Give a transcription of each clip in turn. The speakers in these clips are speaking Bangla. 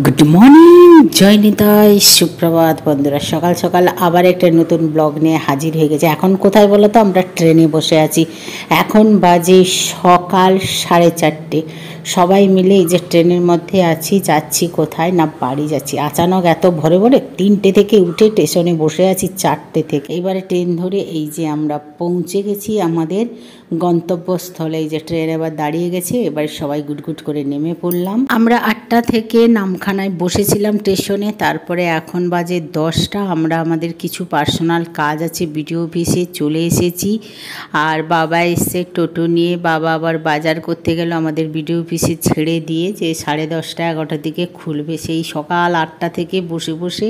গুড মর্নিং, জয় নিতাই, সুপ্রভাত বন্ধুরা। সকাল সকাল আবার একটা নতুন ব্লগ নিয়ে হাজির হয়ে গেছে। এখন কোথায় বলো তো? আমরা ট্রেনে বসে আছি। এখন বাজে সকাল 4:30। সবাই মিলে এই যে ট্রেনের মধ্যে আছি, যাচ্ছি কোথায় না বাড়ি যাচ্ছি। আচানক এত ভোরে ভোরে 3টে থেকে উঠে স্টেশনে বসে আছি 4টে থেকে। এবারে ট্রেন ধরে এই যে আমরা পৌঁছে গেছি আমাদের গন্তব্যস্থলে। এই যে ট্রেন এবার দাঁড়িয়ে গেছে, এবার সবাই গুটগুট করে নেমে পড়লাম। আমরা 8টা থেকে নামখানায় বসেছিলাম স্টেশনে। তারপরে এখন বাজে 10টা। আমরা আমাদের কিছু পার্সোনাল কাজ আছে বিডিও অফিসে চলে এসেছি। আর বাবা এসে টোটো নিয়ে, বাবা আবার বাজার করতে গেল আমাদের বিডিও অফিসে ছেড়ে দিয়ে, যে 10:30 11টার দিকে খুলবে। সেই সকাল 8টা থেকে বসে বসে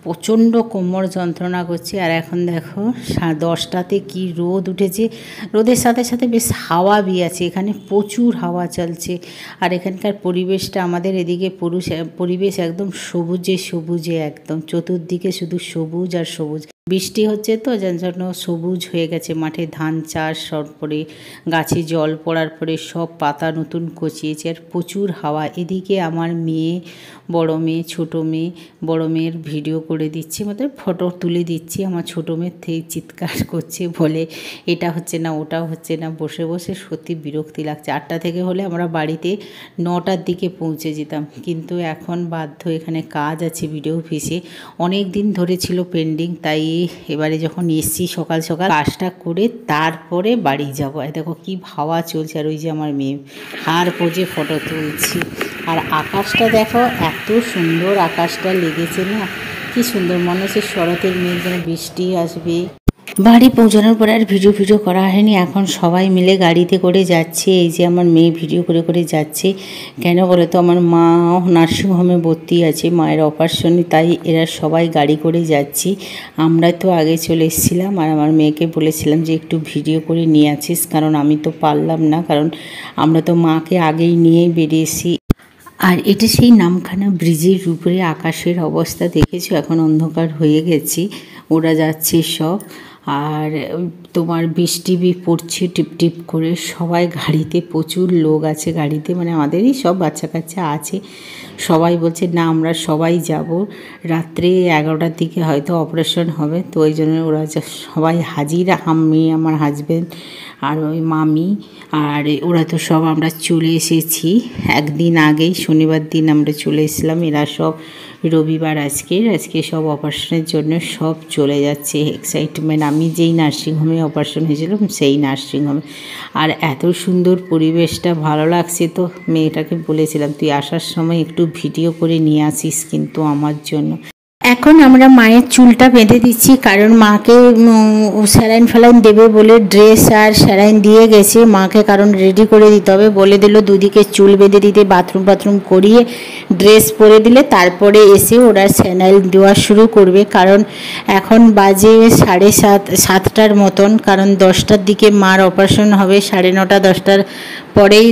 প্রচণ্ড কোমর যন্ত্রণা করছে। আর এখন দেখো 10টাতে কি রোদ উঠেছে। রোদের সাথে সাথে বেশ হাওয়া আছে, এখানে প্রচুর হাওয়া চলছে। আর এখানকার পরিবেশটা, আমাদের এদিকে পরিবেশ একদম সবুজে সবুজে, একদম চতুর্দিকে শুধু সবুজ আর সবুজ। বৃষ্টি হচ্ছে তো, যার জন্য সবুজ হয়ে গেছে মাঠে। ধান চাষ, তারপরে গাছে জল পড়ার পরে সব পাতা নতুন কচিয়েছে। আর প্রচুর হাওয়া। এদিকে আমার মেয়ে, বড় মেয়ে, ছোট মেয়ে, বড় মেয়ের ভিডিও করে দিচ্ছি, মতলব ফটো তুলে দিচ্ছি। আমার ছোটো মেয়ের থেকে চিৎকার করছে, বলে এটা হচ্ছে না, ওটাও হচ্ছে না। বসে বসে সত্যি বিরক্তি লাগছে। 8টা থেকে হলে আমরা বাড়িতে 9টার দিকে পৌঁছে যেতাম, কিন্তু এখন বাধ্য, এখানে কাজ আছে ভিডিও অফিসে, অনেক দিন ধরে ছিল পেন্ডিং। তাই এবারে যখন এসছি সকাল সকাল কাজটা করে তারপরে বাড়ি যাবো। দেখো কি হাওয়া চলছে। আর ওই যে আমার মেয়ে হার পোজে ফটো তুলছি। আর আকাশটা দেখো, এত সুন্দর আকাশটা লেগেছে না, কি সুন্দর। মনে হচ্ছে শরতের মেঘ, যেন বৃষ্টি আসবে। বাড়ি পৌঁছানোর পরে আর ভিডিও করা হয়নি। এখন সবাই মিলে গাড়িতে করে যাচ্ছে। এই যে আমার মেয়ে ভিডিও করে করে যাচ্ছে। কেন বলে তো, আমার মা নার্সিংহোমে ভর্তি আছে, মায়ের অপারেশনে, তাই এরা সবাই গাড়ি করে যাচ্ছি। আমরা তো আগে চলে এসেছিলাম। আর আমার মেয়েকে বলেছিলাম যে একটু ভিডিও করে নিয়ে আসিস, কারণ আমি তো পারলাম না, কারণ আমরা তো মাকে আগেই নিয়েই বেরিয়েছি। আর এটা সেই নামখানা ব্রিজের উপরে আকাশের অবস্থা দেখেছো, এখন অন্ধকার হয়ে গেছে। ওরা যাচ্ছে সব। আর তোমার বৃষ্টি পড়ছে টিপ টিপ করে। সবাই গাড়িতে, প্রচুর লোক আছে গাড়িতে, মানে আমাদেরই সব বাচ্চা কাচ্চা আছে। সবাই বলছে না আমরা সবাই যাব। রাত্রে 11টার দিকে হয়তো অপারেশন হবে, তো ওই জন্য ওরা সবাই হাজির। আমি, আমার হাজব্যান্ড আর ওই মামি, আর ওরা তো সব আমরা চলে এসেছি একদিন আগেই, শনিবার দিন আমরা চলে এসেছিলাম। এরা সব রবিবার আজকে সব অপারেশনের জন্য সব চলে যাচ্ছে। এক্সাইটমেন্ট। আমি যেই নার্সিংহোমে অপারেশন হয়েছিলাম সেই নার্সিংহোমে। আর এত সুন্দর পরিবেশটা, ভালো লাগছে। তো মেয়েটাকে বলেছিলাম তুই আসার সময় একটু ভিডিও করে নিয়ে আসিস কিন্তু আমার জন্য। এখন আমরা মায়ের চুলটা বেঁধে দিচ্ছি, কারণ মাকে স্যালাইন ফ্যালাইন দেবে বলে ড্রেস আর স্যালাইন দিয়ে গেছে মাকে, কারণ রেডি করে দিতে হবে। বলে দিল দুদিকে চুল বেঁধে দিতে, বাথরুম করিয়ে ড্রেস পরে দিলে তারপরে এসে ওরা স্যালাইন দেওয়া শুরু করবে। কারণ এখন বাজে 7:30 মতন, কারণ 10টার দিকে মার অপারেশন হবে। 9:30 10টার পরেই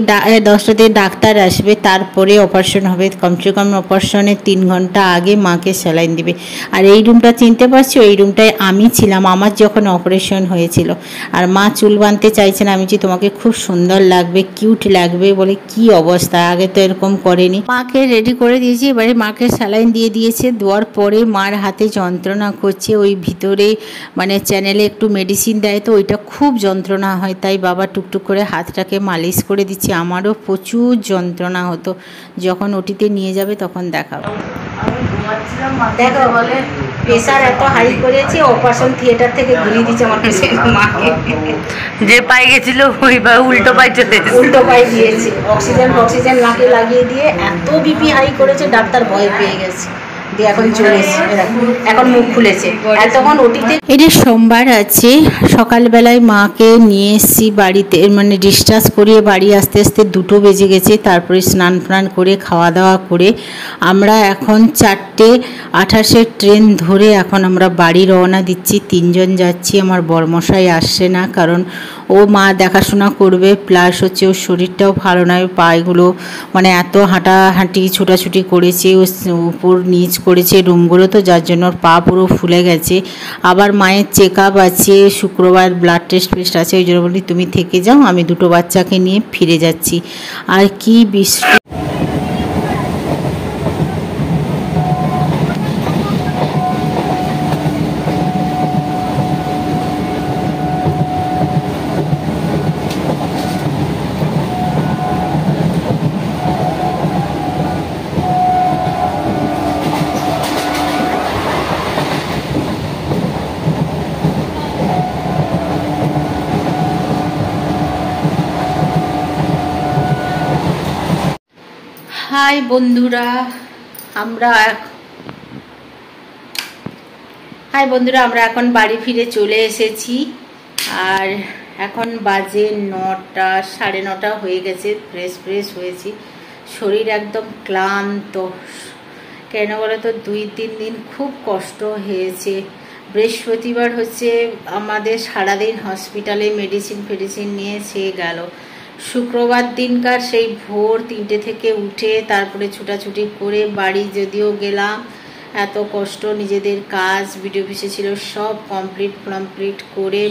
10টাতে ডাক্তার আসবে, তারপরে অপারেশন হবে। কমসে কম অপারেশনের 3 ঘন্টা আগে মাকে স্যালাইন দেবে। আর এই রুমটা চিনতে পারছো, এই রুমটায় আমি ছিলাম আমার যখন অপারেশন হয়েছিল। আর মা চুল বাঁধতে চাইছে না। আমি বলছি তোমাকে খুব সুন্দর লাগবে, কিউট লাগবে। বলে কি অবস্থা, আগে তো এরকম করেনি। মাকে রেডি করে দিয়েছি, এবারে মাকে স্যালাইন দিয়ে দিয়েছে। দেওয়ার পরে মার হাতে যন্ত্রণা করছে। ওই ভিতরে মানে চ্যানেলে একটু মেডিসিন দেয়, তো ওইটা খুব যন্ত্রণা হয়। তাই বাবা টুকটুক করে হাতটাকে মালিশ করে দিচ্ছে। আমারও প্রচুর যন্ত্রণা হতো। যখন ওটিতে নিয়ে যাবে তখন দেখাবো। দেখো বলে প্রেশার এত হাই করেছে, অপারেশন থিয়েটার থেকে ঘুরিয়ে দিচ্ছে আমার মাকে। যে পায়ে গেছিল ওই উল্টো পায়ে উল্টো পায়ে দিয়েছে। অক্সিজেন নাকে লাগিয়ে দিয়ে এত বিপি হাই করেছে, ডাক্তার ভয় পেয়ে গেছে। দিয়ে এখন চলে এসেছে, এখন মুখ খুলেছে। আর তখন ওটিতে এটা সোমবার আছে, সকালবেলায় মাকে নিয়ে এসেছি বাড়িতে, মানে ডিসচার্জ করিয়ে বাড়ি আসতে আসতে 2টো বেজে গেছে। তারপরে স্নান করে খাওয়া দাওয়া করে আমরা এখন 4:28 ট্রেন ধরে এখন আমরা বাড়ি রওনা দিচ্ছি। 3 জন যাচ্ছি। আমার বরমশাই আসছে না, কারণ ও মা দেখাশোনা করবে, প্লাস হচ্ছে ওর শরীরটাও ভালো নয়। পায়েগুলো মানে এত হাঁটাহাঁটি ছোটাছুটি করেছে, ও উপর নিচ করেছে রুমগুলো, তো যার জন্য ওর পা পুরো ফুলে গেছে। আবার মায়ের চেক আপ আছে, শুক্রবার ব্লাড টেস্ট আছে। ওই জন্য বলি তুমি থেকে যাও, আমি 2টো বাচ্চাকে নিয়ে ফিরে যাচ্ছি। আর কি বৃষ্টি। হাই বন্ধুরা, আমরা এখন বাড়ি ফিরে চলে এসেছি। আর এখন বাজে 9টা, 9:30 হয়ে গেছে। ফ্রেশ হয়েছি, শরীর একদম ক্লান্ত। কেন বলো তো, 2-3 দিন খুব কষ্ট হয়েছে। বৃহস্পতিবার হচ্ছে আমাদের সারাদিন হসপিটালে মেডিসিন নিয়ে সে গেল। শুক্রবার দিনকার সেই ভোর 3টে থেকে উঠে তারপরে ছুটাছুটি করে বাড়ি যদিও গেলাম, এত কষ্ট, নিজেদের কাজ ভিডিও অফিসে ছিল সব কমপ্লিট করে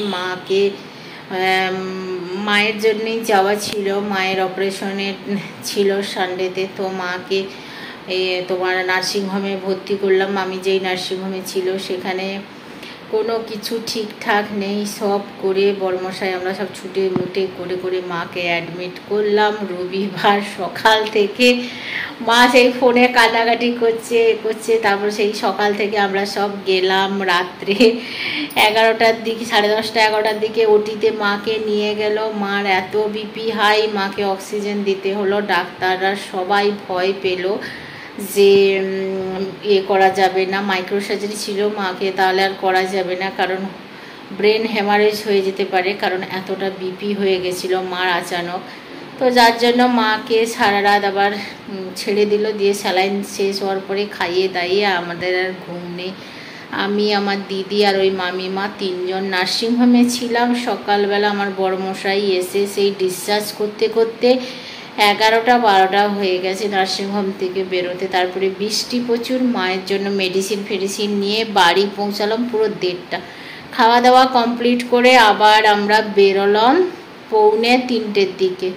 মায়ের জন্যই যাওয়া ছিল। মায়ের অপারেশনের ছিল সানডেতে, তো মাকে তোমার নার্সিংহোমে ভর্তি করলাম। আমি যেই নার্সিংহোমে ছিল সেখানে কোনো কিছু ঠিকঠাক নেই, সব করে বর্মশাই আমরা সব ছুটে করে মাকে অ্যাডমিট করলাম। রবিবার সকাল থেকে মা সেই ফোনে কান্নাকাটি করছে। তারপর সেই সকাল থেকে আমরা সব গেলাম। রাত্রে 11টার দিকে, 10:30 11টার দিকে ওটিতে মাকে নিয়ে গেল। মার এত বিপি হাই, মাকে অক্সিজেন দিতে হলো। ডাক্তাররা সবাই ভয় পেল যে করা যাবে না, মাইক্রো সার্জারি ছিল মাকে, তাহলে আর করা যাবে না, কারণ ব্রেন হ্যামারেজ হয়ে যেতে পারে, কারণ এতটা বিপি হয়ে গেছিলো মার আচানক। তো যার জন্য মাকে সারা রাত আবার ছেড়ে দিল, দিয়ে স্যালাইন শেষ হওয়ার পরে খাইয়ে দাইয়ে আমাদের আর ঘুম নেই। আমি, আমার দিদি আর ওই মামিমা 3জন নার্সিংহোমে ছিলাম। সকালবেলা আমার বড়মশাই এসে সেই ডিসচার্জ করতে 11টা 12টা হয়ে গেছে নার্সিংহোম থেকে বেরোতে। তারপরে বৃষ্টি প্রচুর, মায়ের জন্য মেডিসিন নিয়ে বাড়ি পৌঁছালাম পুরো 1:30। খাওয়া দাওয়া কমপ্লিট করে আবার আমরা বেরোলাম 2:45-3টের দিকে।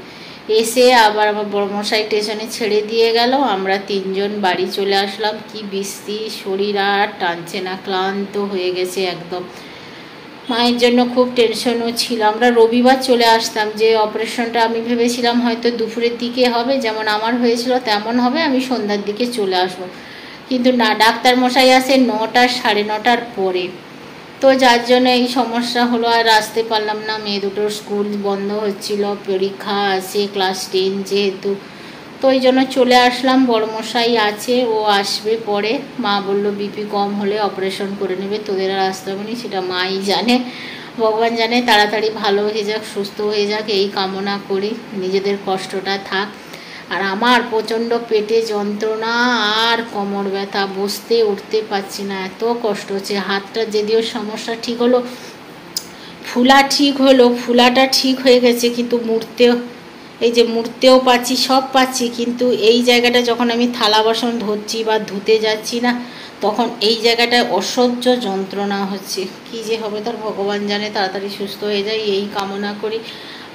এসে আবার আমার বড়মশাই স্টেশনে ছেড়ে দিয়ে গেল। আমরা 3জন বাড়ি চলে আসলাম। কি বৃষ্টি, শরীর আর টানছে না, ক্লান্ত হয়ে গেছে একদম। মায়ের জন্য খুব টেনশনও ছিল। আমরা রবিবার চলে আসতাম, যে অপারেশনটা আমি ভেবেছিলাম হয়তো দুপুরের দিকে হবে, যেমন আমার হয়েছিল তেমন হবে, আমি সন্ধ্যার দিকে চলে আসবো, কিন্তু না, ডাক্তার মশাই আসে 9টা 9:30টার পরে। তো যার জন্য এই সমস্যা হলো, আর আসতে পারলাম না। মেয়ে দুটোর স্কুল বন্ধ হচ্ছিল, পরীক্ষা আছে, ক্লাস 10 যেহেতু, তো ওই জন্য চলে আসলাম। বড়মশাই আছে, ও আসবে পরে। মা বললো বিপি কম হলে অপারেশন করে নেবে, তোদের আর আসতে হবে না, সেটা মাই জানে, ভগবান জানে। তাড়াতাড়ি ভালো হয়ে যাক, সুস্থ হয়ে যাক, এই কামনা করি। নিজেদের কষ্টটা থাক। আর আমার প্রচণ্ড পেটে যন্ত্রণা আর কোমর ব্যথা, বসতে উঠতে পারছি না, এত কষ্ট হচ্ছে। হাতটা যদিও সমস্যা ঠিক হলো, ফুলাটা ঠিক হয়ে গেছে, কিন্তু মুড়তেও পাচ্ছি, সব পাচ্ছি, কিন্তু এই জায়গাটা যখন আমি থালা বাসন ধরছি বা ধুতে যাচ্ছি না, তখন এই জায়গাটায় অসহ্য যন্ত্রণা হচ্ছে। কি যে হবে তার ভগবান জানে। তাড়াতাড়ি সুস্থ হয়ে যায় এই কামনা করি।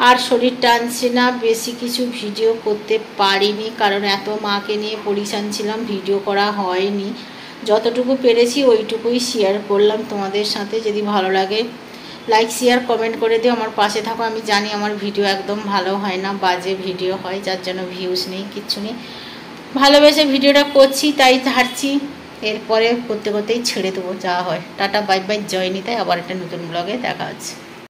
আর শরীর টানছে না, বেশি কিছু ভিডিও করতে পারিনি, কারণ এত মাকে নিয়ে পরিশান ছিলাম, ভিডিও করা হয়নি। যতটুকু পেরেছি ওইটুকুই শেয়ার করলাম তোমাদের সাথে। যদি ভালো লাগে লাইক শেয়ার কমেন্ট করে দিও, আমার পাশে থাকো। আমি জানি আমার ভিডিও একদম ভালো হয় না, বাজে ভিডিও হয়, যার জন্য ভিউজ নেই, কিচ্ছু নেই। ভালোবেসে ভিডিওটা করছি তাই ছাড়ছি, এরপরে করতেই ছেড়ে দেবো, যা হয়। টাটা, বাই বাই, জয় নিতাই। আবার একটা নতুন ব্লগে দেখা হচ্ছে।